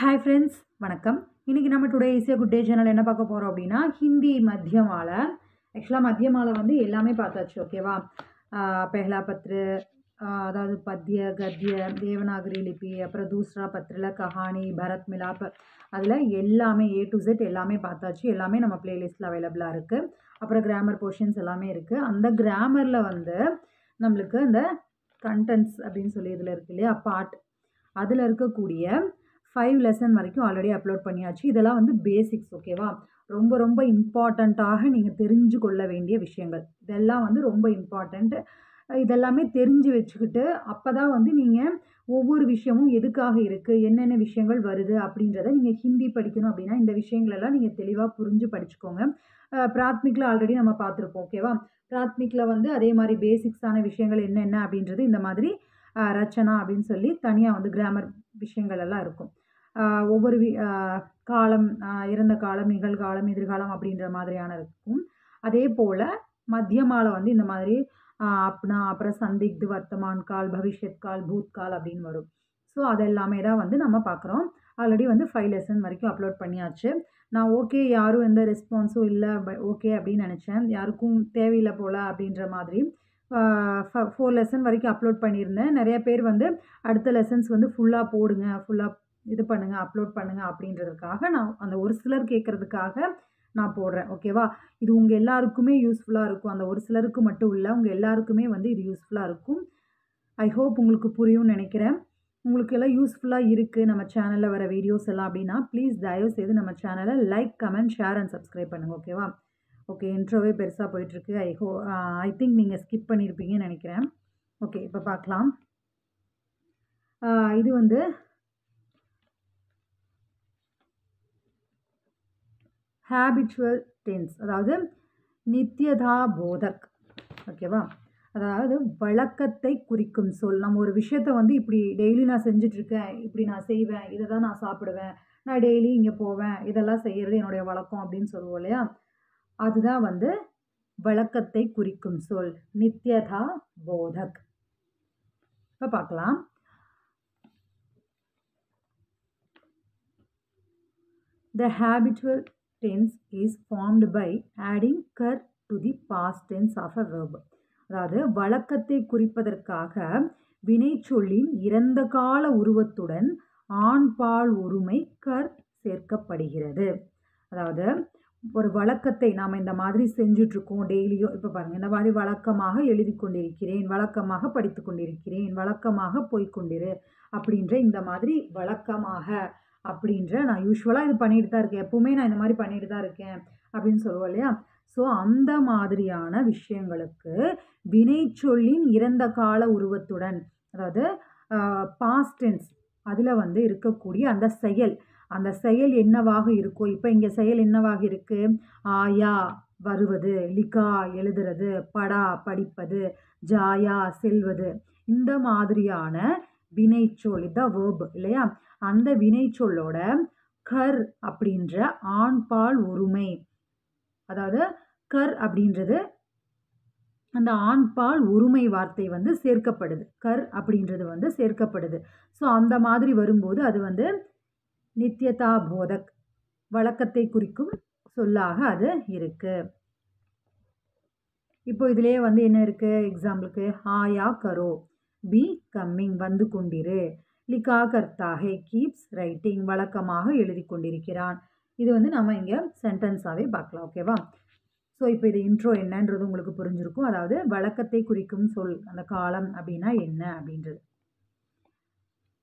Hi friends, வணக்கம். இன்றைக்கி நம்ம டுடே ஈஸியாக குட் டே சேனல் என்ன பார்க்க போகிறோம் அப்படின்னா, ஹிந்தி மத்தியமாலை. ஆக்சுவலாக மத்தியமாலை வந்து எல்லாமே பார்த்தாச்சு, ஓகேவா? பெஹ்லா பத்ரு, அதாவது பத்ய, கத்ய, தேவநாகரி லிபி, அப்புறம் தூஸ்ரா பத்ரில் கஹானி, பரத் மிலாப், அதில் எல்லாமே A to Z எல்லாமே பார்த்தாச்சு. எல்லாமே நம்ம பிளேலிஸ்ட்டில் அவைலபிளாக இருக்குது. அப்புறம் கிராமர் போர்ஷன்ஸ் எல்லாமே இருக்குது. அந்த கிராமரில் வந்து நம்மளுக்கு இந்த கண்டென்ட்ஸ் அப்படின்னு சொல்லி இதில் இருக்குது இல்லையா, பார்ட், அதில் இருக்கக்கூடிய 5 லெசன் வரைக்கும் ஆல்ரெடி அப்லோட் பண்ணியாச்சு. இதெல்லாம் வந்து பேசிக்ஸ், ஓகேவா? ரொம்ப ரொம்ப இம்பார்ட்டண்ட்டாக நீங்கள் தெரிஞ்சு கொள்ள வேண்டிய விஷயங்கள். இதெல்லாம் வந்து ரொம்ப இம்பார்ட்டண்ட். இதெல்லாமே தெரிஞ்சு வச்சுக்கிட்டு அப்போ தான் வந்து நீங்கள் ஒவ்வொரு விஷயமும் எதுக்காக இருக்குது, என்னென்ன விஷயங்கள் வருது அப்படின்றத நீங்கள் ஹிந்தி படிக்கணும் அப்படின்னா இந்த விஷயங்களெல்லாம் நீங்கள் தெளிவாக புரிஞ்சு படிச்சுக்கோங்க. பிராத்மிக்கில் ஆல்ரெடி நம்ம பார்த்துருப்போம், ஓகேவா? பிராத்மிக்கில் வந்து அதே மாதிரி பேசிக்ஸான விஷயங்கள் என்னென்ன அப்படின்றது இந்த மாதிரி ரச்சனா அப்படின்னு சொல்லி தனியாக வந்து கிராமர் விஷயங்கள் எல்லாம் இருக்கும். ஒவ்வொரு காலம், இறந்த காலம், நிகழ்காலம், எதிர்காலம் அப்படின்ற மாதிரியான இருக்கும். அதே போல் மத்தியமாலை வந்து இந்த மாதிரி அப்னா, அப்புறம் சந்திக்து, வர்த்தமான் கால், பவிஷ்யத் கால், பூத் கால் அப்படின்னு வரும். ஸோ அதெல்லாமே தான் வந்து நம்ம பார்க்குறோம். ஆல்ரெடி வந்து 5 லெசன் வரைக்கும் அப்லோட் பண்ணியாச்சு. நான் ஓகே, யாரும் எந்த ரெஸ்பான்ஸும் இல்லை, ஓகே அப்படின்னு நினச்சேன். யாருக்கும் தேவையில்லை போல் அப்படின்ற மாதிரி 4 லெசன் வரைக்கும் அப்லோட் பண்ணியிருந்தேன். நிறைய பேர் வந்து அடுத்த லெசன்ஸ் வந்து ஃபுல்லாக போடுங்க, ஃபுல்லாக இது பண்ணுங்கள், அப்லோட் பண்ணுங்கள் அப்படின்றதுக்காக நான் அந்த ஒரு சிலர் கேட்குறதுக்காக நான் போடுறேன், ஓகேவா? இது உங்கள் எல்லாருக்குமே யூஸ்ஃபுல்லாக இருக்கும். அந்த ஒரு சிலருக்கு மட்டும் இல்லை, உங்கள் எல்லாருக்குமே வந்து இது யூஸ்ஃபுல்லாக இருக்கும். ஐ ஹோப் உங்களுக்கு புரியும்னு நினைக்கிறேன். உங்களுக்கு எல்லாம் யூஸ்ஃபுல்லாக இருக்குது நம்ம சேனலில் வர வீடியோஸ் எல்லாம் அப்படின்னா ப்ளீஸ் தயவுசெய்து நம்ம சேனலை like, comment, share and subscribe பண்ணுங்கள், ஓகேவா? ஓகே, இன்ட்ரோவே பெருசாக போயிட்டுருக்கு. ஐ திங்க் நீங்கள் ஸ்கிப் பண்ணியிருப்பீங்கன்னு நினைக்கிறேன். ஓகே, இப்போ பார்க்கலாம். இது வந்து ஹேபிச்சுவல் டென்ஸ், அதாவது நித்யதா போதக், ஓகேவா? அதாவது வழக்கத்தை குறிக்கும் சொல். நம்ம ஒரு விஷயத்தை வந்து இப்படி டெய்லி நான் செஞ்சிட்ருக்கேன், இப்படி நான் செய்வேன், இதை தான் நான் சாப்பிடுவேன், நான் டெய்லி இங்கே போவேன், இதெல்லாம் செய்கிறது என்னுடைய வழக்கம் அப்படின்னு சொல்லுவோம் இல்லையா? அதுதான் வந்து வழக்கத்தை குறிக்கும் சொல், நித்யதா போதக். இப்போ பார்க்கலாம். The habitual tense is formed by adding kar to the past tense of a verb. அதாவது வழக்கத்தை குறிப்பதற்காக வினைச்சொல்லின் இறந்த கால உருவத்துடன் ஆண்பால் ஒருமை கர் சேர்க்கப்படுகிறது. அதாவது ஒரு வழக்கத்தை நாம் இந்த மாதிரி செஞ்சுட்ருக்கோம் டெய்லியும். இப்போ பாருங்கள், இந்த மாதிரி வழக்கமாக எழுதி கொண்டிருக்கிறேன், வழக்கமாக படித்து கொண்டிருக்கிறேன், வழக்கமாக போய்கொண்டிரு அப்படின்ற இந்த மாதிரி வழக்கமாக அப்படின்ற நான் யூஸ்வலாக இது பண்ணிட்டு தான் இருக்கேன், எப்போவுமே நான் இந்த மாதிரி பண்ணிட்டு தான் இருக்கேன் அப்படின்னு சொல்லுவோம் இல்லையா? ஸோ அந்த மாதிரியான விஷயங்களுக்கு வினைச்சொல்லின் இறந்த கால உருவத்துடன், அதாவது பாஸ்ட் டென்ஸ், அதில் வந்து இருக்கக்கூடிய அந்த செயல் என்னவாக இருக்கோ, இப்போ இங்கே செயல் என்னவாக இருக்குது, ஆயா வருவது, லிகா எழுதுறது, படா படிப்பது, ஜாயா செல்வது, இந்த மாதிரியான வினைச்சொல், இதுதான் வேர்பு இல்லையா? அந்த வினைச்சொல்லோட கர் அப்படின்ற ஆண்பால் ஒருமை, அதாவது கர் அப்படின்றது அந்த ஆண்பால் ஒருமை வார்த்தை வந்து சேர்க்கப்படுது, கர் அப்படின்றது வந்து சேர்க்கப்படுது. ஸோ அந்த மாதிரி வரும்போது அது வந்து நித்யதா போதக், வழக்கத்தை குறிக்கும் சொல்லாக அது இருக்கு. இப்போ இதிலே வந்து என்ன இருக்கு, எக்ஸாம்பிளுக்கு ஆயா கரோ, பி கம்மிங் வந்து கொண்டிரு, லிகா கர்த்தாகே கீப்ஸ் ரைட்டிங் வழக்கமாக எழுதி கொண்டிருக்கிறான். இது வந்து நம்ம இங்கே சென்டென்ஸாகவே பார்க்கலாம், ஓகேவா? ஸோ இப்போ இது இன்ட்ரோ என்னன்றது உங்களுக்கு புரிஞ்சிருக்கும். அதாவது வழக்கத்தை குறிக்கும் சொல், அந்த காலம் அப்படின்னா என்ன அப்படின்றது.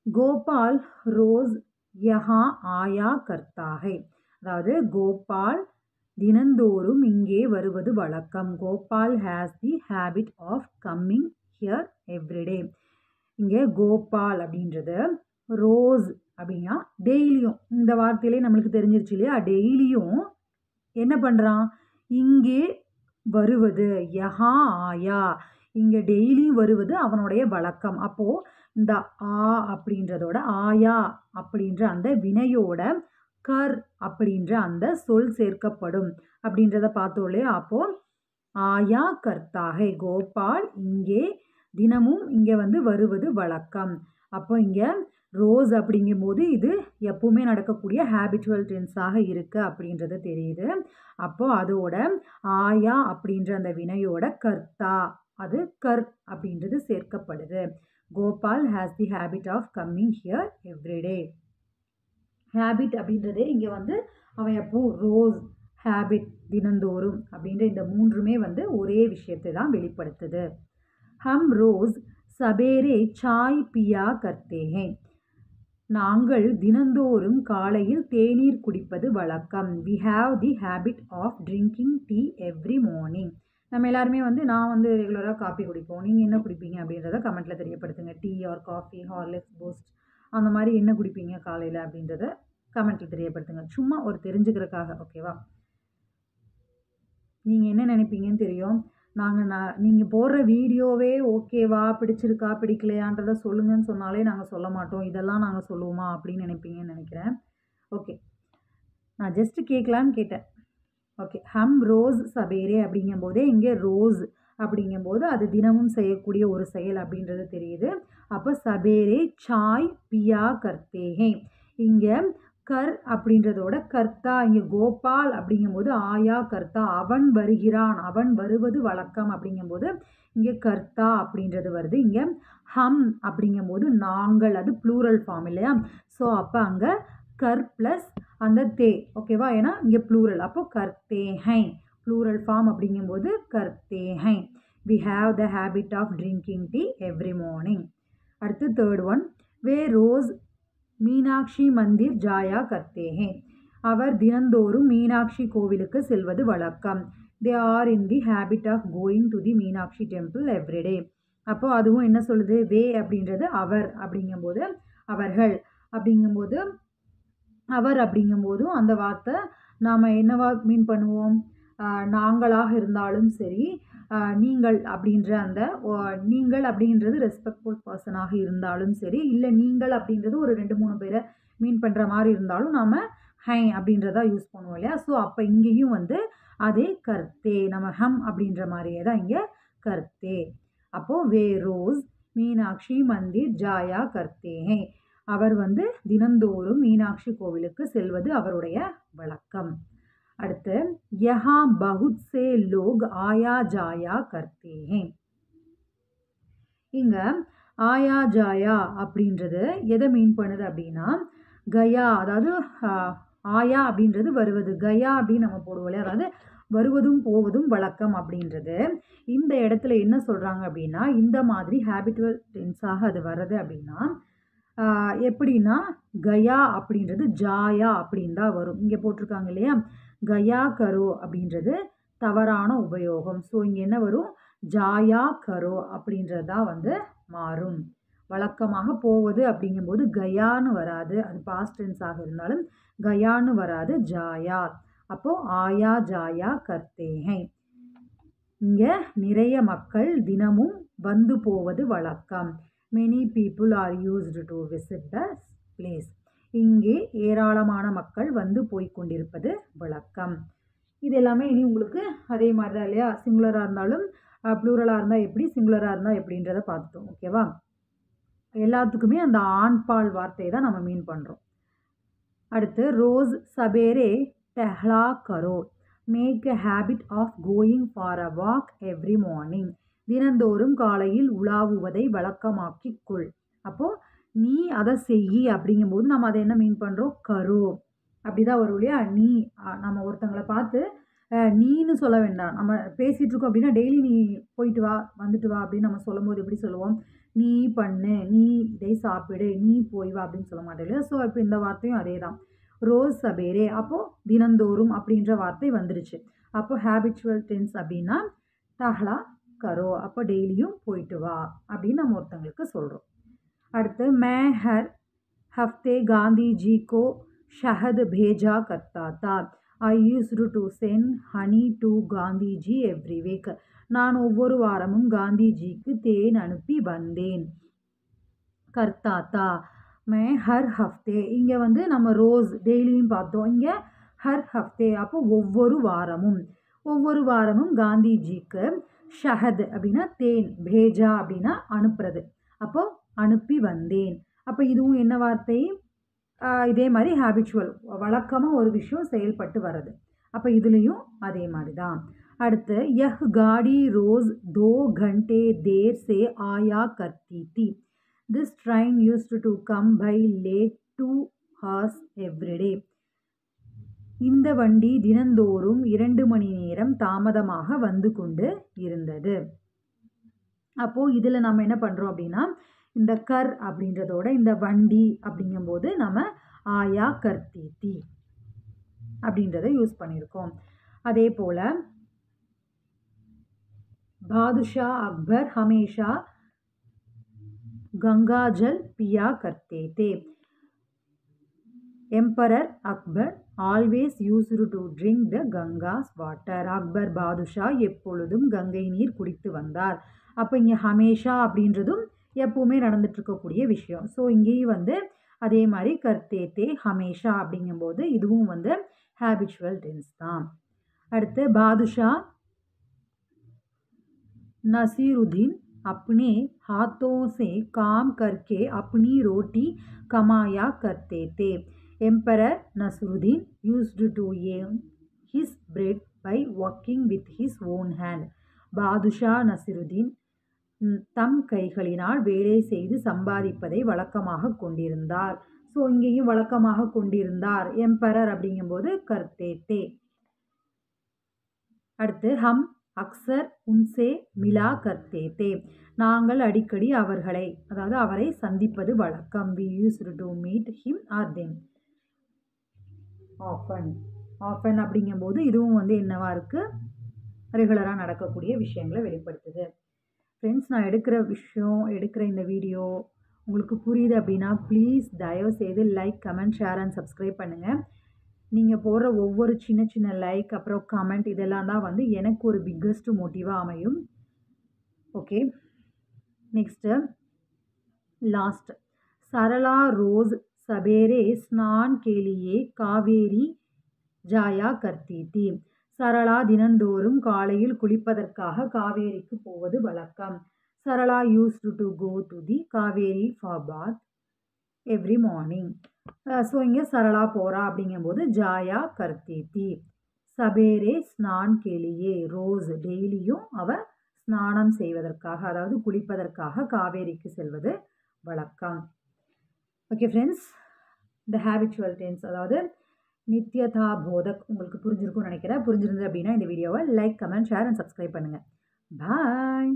கோபால் ரோஸ் யஹா ஆயா கர்த்தாகே, அதாவது கோபால் தினந்தோறும் இங்கே வருவது வழக்கம். Gopal has the habit of coming here everyday. இங்கே கோபால் அப்படின்றது ரோஸ் அப்படின்னா டெய்லியும், இந்த வார்த்தையிலே நம்மளுக்கு தெரிஞ்சிருச்சு இல்லையா? டெய்லியும் என்ன பண்ணுறான், இங்கே வருவது, யஹா ஆயா, இங்கே டெய்லியும் வருவது அவனுடைய வழக்கம். அப்போது இந்த ஆ அப்படின்றதோட ஆயா அப்படின்ற அந்த வினையோட கர் அப்படின்ற அந்த சொல் சேர்க்கப்படும் அப்படின்றத பார்த்தோம் இல்லையா? அப்போது ஆயா கர்த்தாகை, கோபால் இங்கே தினமும் இங்கே வந்து வருவது வழக்கம். அப்போ இங்கே ரோஸ் அப்படிங்கும்போது இது எப்பவுமே நடக்கக்கூடிய ஹேபிச்சுவல் டென்ஸாக இருக்குது அப்படின்றது தெரியுது. அப்போது அதோட ஆயா அப்படின்ற அந்த வினையோட கர்த்தா அது கர் அப்படின்றது சேர்க்கப்படுது. Gopal has the habit of coming here everyday. Habit அப்படின்றதே இங்கே வந்து அவன் எப்பவும் ரோஸ் ஹேபிட் தினந்தோறும் அப்படின்ற இந்த மூன்றுமே வந்து ஒரே விஷயத்தை தான் வெளிப்படுத்துது. ஹம் ரோஸ் சபேரே சாய் பியா கர்த்தே ஹே. நாங்கள் தினந்தோறும் காலையில் தேநீர் குடிப்பது வழக்கம். We have the habit of drinking tea every morning. நம்ம எல்லாருமே வந்து நான் வந்து ரெகுலராக காஃபி குடிப்போம். நீங்கள் என்ன குடிப்பீங்க அப்படின்றத கமெண்ட்டில் தெரியப்படுத்துங்க. Tea R coffee, Horlicks, boost அந்த மாதிரி என்ன குடிப்பீங்க காலையில் அப்படின்றத கமெண்ட்டில் தெரியப்படுத்துங்க. சும்மா ஒரு தெரிஞ்சுக்கிறதுக்காக, ஓகேவா? நீங்கள் என்ன நினைப்பீங்கன்னு தெரியும். நீங்கள் போடுற வீடியோவே ஓகேவா, பிடிச்சிருக்கா, பிடிக்கலையான்றதை சொல்லுங்கன்னு சொன்னாலே நாங்கள் சொல்ல மாட்டோம். இதெல்லாம் நாங்கள் சொல்லுவோமா அப்படின்னு நினைப்பீங்கன்னு நினைக்கிறேன். ஓகே, நான் ஜஸ்ட்டு கேட்கலான்னு கேட்டேன். ஓகே, ஹம் ரோஸ் சபேரே அப்படிங்கும்போதே இங்கே ரோஸ் அப்படிங்கும்போது அது தினமும் செய்யக்கூடிய ஒரு செயல் அப்படின்றது தெரியுது. அப்போ சபேரே சாய் பியா கர்த்தேஹே. இங்கே கர் அப்படின்றதோட கர்த்தா, இங்கே கோபால் அப்படிங்கும்போது ஆயா கர்த்தா, அவன் வருகிறான், அவன் வருவது வழக்கம் அப்படிங்கும்போது இங்கே கர்த்தா அப்படின்றது வருது. இங்கே ஹம் அப்படிங்கும்போது நாங்கள், அது ப்ளூரல் ஃபார்ம் இல்லையா? ஸோ அப்போ அங்கே கர் ப்ளஸ் அந்த தே, ஓகேவா? ஏன்னா இங்கே ப்ளூரல், அப்போ கர்த்தே ஹை ப்ளூரல் ஃபார்ம் அப்படிங்கும்போது கர்த்தே ஹை. We have the habit of drinking tea every morning. அடுத்து தேர்ட் ஒன், வே ரோஸ் மீனாட்சி மந்திர் ஜாயா கர்த்தேஹே. அவர் தினந்தோறும் மீனாட்சி கோவிலுக்கு செல்வது வழக்கம். They are in the habit of going to the Meenakshi temple everyday. அப்போ அதுவும் என்ன சொல்லுது? வே அப்படின்றது அவர் அப்படிங்கும்போது, அவர்கள் அப்படிங்கும்போது, அவர் அப்படிங்கும்போதும் அந்த வார்த்தை நாம் என்னவா மீன் பண்ணுவோம்? நாங்களாக இருந்தாலும் சரி, நீங்கள் அப்படின்ற அந்த நீங்கள் அப்படின்றது ரெஸ்பெக்ட்ஃபுல் பர்சனாக இருந்தாலும் சரி, இல்லை நீங்கள் அப்படின்றது ஒரு 2-3 பேரை மீன் பண்ணுற மாதிரி இருந்தாலும் நாம் ஹை அப்படின்றதா யூஸ் பண்ணுவோம் இல்லையா? ஸோ அப்போ இங்கேயும் வந்து அதே கர்த்தே, நம்ம ஹம் அப்படின்ற மாதிரியே தான் இங்கே கர்த்தே. அப்போது வே ரோஸ் மீனாட்சி மந்திர் ஜாயா கர்த்தே. அவர் வந்து தினந்தோறும் மீனாட்சி கோவிலுக்கு செல்வது அவருடைய வழக்கம். அடுத்து யஹா பகுத் சே லோக் ஆயா ஜாயா கர்த்தே ஹே. இங்கே ஆயா ஜாயா அப்படின்றது எதை மீன் பண்ணுது அப்படின்னா, கயா, அதாவது ஆயா அப்படின்றது வருவது, கயா அப்படின்னு நம்ம போடுவோம் இல்லையா? அதாவது வருவதும் போவதும் வழக்கம் அப்படின்றது. இந்த இடத்துல என்ன சொல்கிறாங்க அப்படின்னா, இந்த மாதிரி ஹேபிட்டுவல் டென்ஸாக அது வருது அப்படின்னா எப்படின்னா, கயா அப்படின்றது ஜாயா அப்படின்னு தான் வரும். இங்கே போட்டிருக்காங்க இல்லையா? கயா கரோ அப்படின்றது தவறான உபயோகம். ஸோ இங்கே என்ன வரும்? ஜாயா கரோ அப்படின்றது தான் வந்து மாறும். வழக்கமாக போவது அப்படிங்கும்போது கயான்னு வராது, அது பாஸ்ட் டென்ஸாக இருந்தாலும் கயான்னு வராது, ஜாயா. அப்போது ஆயா ஜாயா கர்த்தேஹை. இங்கே நிறைய மக்கள் தினமும் வந்து போவது வழக்கம். Many people are used to visit the place. இங்கே ஏராளமான மக்கள் வந்து போய்கொண்டிருப்பது வழக்கம். இது எல்லாமே இனி உங்களுக்கு அதே மாதிரி தான் இல்லையா? சிங்குலராக இருந்தாலும் ப்ளூரலாக இருந்தால் எப்படி, சிங்குலராக இருந்தால் எப்படின்றத பார்த்துட்டோம். ஓகேவா? எல்லாத்துக்குமே அந்த ஆண் பால் வார்த்தையை தான் நம்ம மீன் பண்ணுறோம். அடுத்து ரோஸ் சபேரே டெஹ்லா கரோ. Make a habit of going for a walk every morning. தினந்தோறும் காலையில் உலாவுவதை வழக்கமாக்கிக் கொள். அப்போது நீ அதை செய் அப்படிங்கும்போது நம்ம அதை என்ன மீன் பண்ணுறோம்? கரோ அப்படி தான் வரும் இல்லையா? நீ, நம்ம ஒருத்தங்களை பார்த்து நீன்னு சொல்ல வேண்டாம். நம்ம பேசிகிட்டு இருக்கோம் அப்படின்னா டெய்லி நீ போயிட்டு வா, வந்துட்டு வா அப்படின்னு நம்ம சொல்லும் போது எப்படி சொல்லுவோம்? நீ பண்ணு, நீ இதை சாப்பிடு, நீ போய் வா அப்படின்னு சொல்ல மாட்டேன் இல்லையா? ஸோ இப்போ இந்த வார்த்தையும் அதே தான். ரோஸ் சபேரே, அப்போது தினந்தோறும் அப்படின்ற வார்த்தை வந்துருச்சு. அப்போது ஹேபிச்சுவல் டென்ஸ் அப்படின்னா டஹ்லா கரோ, அப்போ டெய்லியும் போயிட்டு வா அப்படின்னு நம்ம ஒருத்தங்களுக்கு சொல்கிறோம். அடுத்து மே ஹர் ஹஃப்தே காந்தி ஜி கோ ஷஹத் பேஜா கர்த்தா தா. I used to send honey to Gandhiji every week. நான் ஒவ்வொரு வாரமும் காந்திஜிக்கு தேன் அனுப்பி வந்தேன். கர்த்தா தா. மே ஹர் ஹஃப்தே, இங்கே வந்து நம்ம ரோஸ் டெய்லியும் பார்த்தோம். இங்கே ஹர் ஹஃப்தே, அப்போ ஒவ்வொரு வாரமும், ஒவ்வொரு வாரமும் காந்திஜிக்கு ஷஹத் அப்படின்னா தேன், பேஜா அப்படின்னா அனுப்புறது, அப்போது அனுப்பி வந்தேன். அப்போ இதுவும் என்ன வார்த்தை? இதே மாதிரி ஹேபிச்சுவல், வழக்கமாக ஒரு விஷயம் செயல்பட்டு வர்றது. அப்போ இதுலேயும் அதே மாதிரி தான். அடுத்து யஹ் காடி ரோஸ் 2 घंटे देर से आया करती थी. This train used to come by late 2 hours every day. இந்த வண்டி தினந்தோறும் 2 மணி நேரம் தாமதமாக வந்து கொண்டு இருந்தது. அப்போது இதில் நம்ம என்ன பண்ணுறோம் அப்படின்னா, இந்த கர் அப்படின்றதோட இந்த வண்டி அப்படிங்கும்போது நம்ம ஆயா கர்த்தி தி அப்படின்றத யூஸ் பண்ணியிருக்கோம். அதே போல் பாதுஷா அக்பர் ஹமேஷா गंगा जल पिया करते थे. Emperor Akbar always used to drink the Ganga's water. Akbar பாதுஷா எப்பொழுதும் கங்கை நீர் குடித்து வந்தார். அப்போ இங்கே ஹமேஷா அப்படின்றதும் எப்பவுமே நடந்துட்டு இருக்கக்கூடிய விஷயம். ஸோ இங்கேயும் வந்து அதே மாதிரி கர்த்தேத்தே ஹமேஷா அப்படிங்கும்போது இதுவும் வந்து ஹேபிச்சுவல் டென்ஸ் தான். அடுத்து பாதுஷா नसीरुद्दीन अपने हाथों से काम करके अपनी रोटी कमाया करते थे. Emperor Nasruddin used to earn his bread by working with his own hand. பாதுஷா நசிருதீன் தம் கைகளினால் வேலை செய்து சம்பாதிப்பதை வழக்கமாக கொண்டிருந்தார். ஸோ இங்கேயும் வழக்கமாக கொண்டிருந்தார். எம்பரர் அப்படிங்கும்போது கர்த்தேத்தே. அடுத்து ஹம் அக்சர் உன்சே மிலா கர்த்தே தே. நாங்கள் அடிக்கடி அவர்களை, அதாவது அவரை சந்திப்பது வழக்கம். We used to meet him or them often. Often அப்படிங்கும்போது இதுவும் வந்து என்னவா இருக்குது? ரெகுலராக நடக்கக்கூடிய விஷயங்களை வெளிப்படுத்துது. ஃப்ரெண்ட்ஸ், நான் எடுக்கிற இந்த வீடியோ உங்களுக்கு புரியுது அப்படின்னா ப்ளீஸ் தயவுசெய்து like, comment, share and subscribe பண்ணுங்கள். நீங்கள் போடுற ஒவ்வொரு சின்ன சின்ன லைக் அப்புறம் கமெண்ட் இதெல்லாம் தான் வந்து எனக்கு ஒரு பிக்கஸ்ட் மோட்டிவாக அமையும். Okay, next last. சரளா ரோஸ் சபேரே ஸ்நான் கேலியே காவேரி ஜாயா கர்த்தி தி. சரளா தினந்தோறும் காலையில் குளிப்பதற்காக காவேரிக்கு போவது வழக்கம். Sarala used to go to the Kaveri for bath every morning. So இங்கே சரளா போகிறா அப்படிங்கும்போது ஜாயா கர்த்தி தி. சபேரே ஸ்நான் கேலியே, ரோஸ் டெய்லியும் அவள் ஸ்நானம் செய்வதற்காக, அதாவது குளிப்பதற்காக காவேரிக்கு செல்வது வழக்கம். ஓகே ஃப்ரெண்ட்ஸ், இந்த ஹேபிச்சுவல் டென்ஸ் அதாவது நித்யதா போதக் உங்களுக்கு புரிஞ்சிருக்கும்னு நினைக்கிறேன். புரிஞ்சிருந்தது அப்படின்னா இந்த வீடியோவை like, comment, share and subscribe பண்ணுங்கள். பாய்.